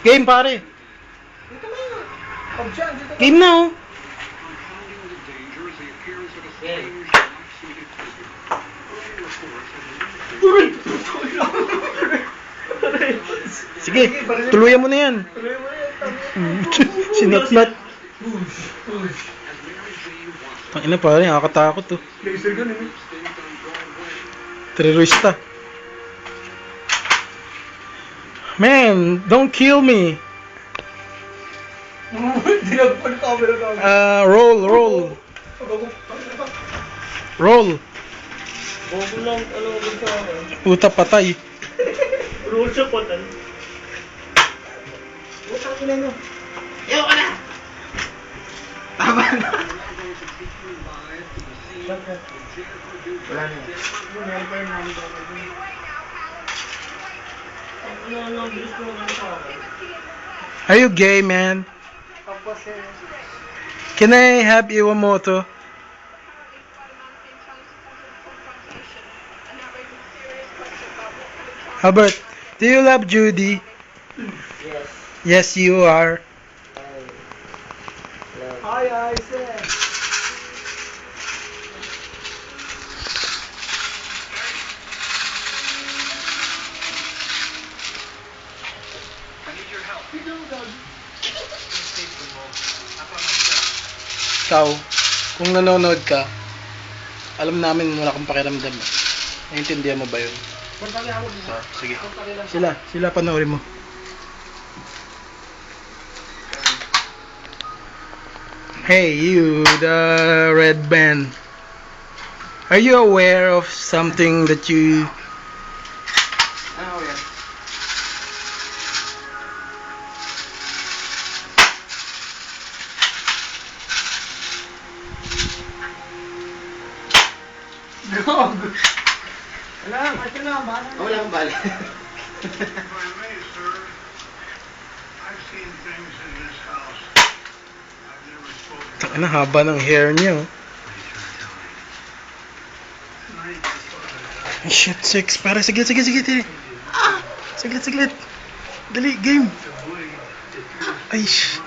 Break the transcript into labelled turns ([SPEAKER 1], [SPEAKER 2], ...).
[SPEAKER 1] Game, pare.
[SPEAKER 2] Dito na yun. Pag siya, dito na.
[SPEAKER 1] Game na, oh. Sige, tuluyan mo na yan.
[SPEAKER 2] Tuloy mo yan.
[SPEAKER 1] Sinatnat.
[SPEAKER 2] Push, push.
[SPEAKER 1] Tangina, pare, nakakatakot, oh.
[SPEAKER 2] Laser gun, eh.
[SPEAKER 1] Terorista. Man, don't kill me.
[SPEAKER 2] Hindi na pa ng camera na.
[SPEAKER 1] Roll. Roll.
[SPEAKER 2] Bobo lang, alam mo sa akin.
[SPEAKER 1] Puta, patay.
[SPEAKER 2] Roll siya po, tan. Utang ina nyo. Ayaw ka na! Tama na. Wala na. Meron pa yung namin ko. Ano, bilis ko naman sa akin.
[SPEAKER 1] Are you gay, man?
[SPEAKER 2] Tapos eh.
[SPEAKER 1] Can I have Iwamoto? Albert, do you love Judy?
[SPEAKER 2] Yes.
[SPEAKER 1] Yes, you are.
[SPEAKER 2] Hi, sir.
[SPEAKER 1] Ikaw, kung nanonood ka, alam namin wala kang pakiramdam. Naiintindihan mo ba yun? So, sige. Sila panoorin mo. Hey, you, the red band. Are you aware of something that you...
[SPEAKER 2] Ano yan? Gog! Wala, kasi na, bala na. Wala kang bala.
[SPEAKER 1] Takina, haba ng hair niya, oh. Ay, shit, 6. Para, sige. Sige. Saglit. Dali, game. Ay, shit.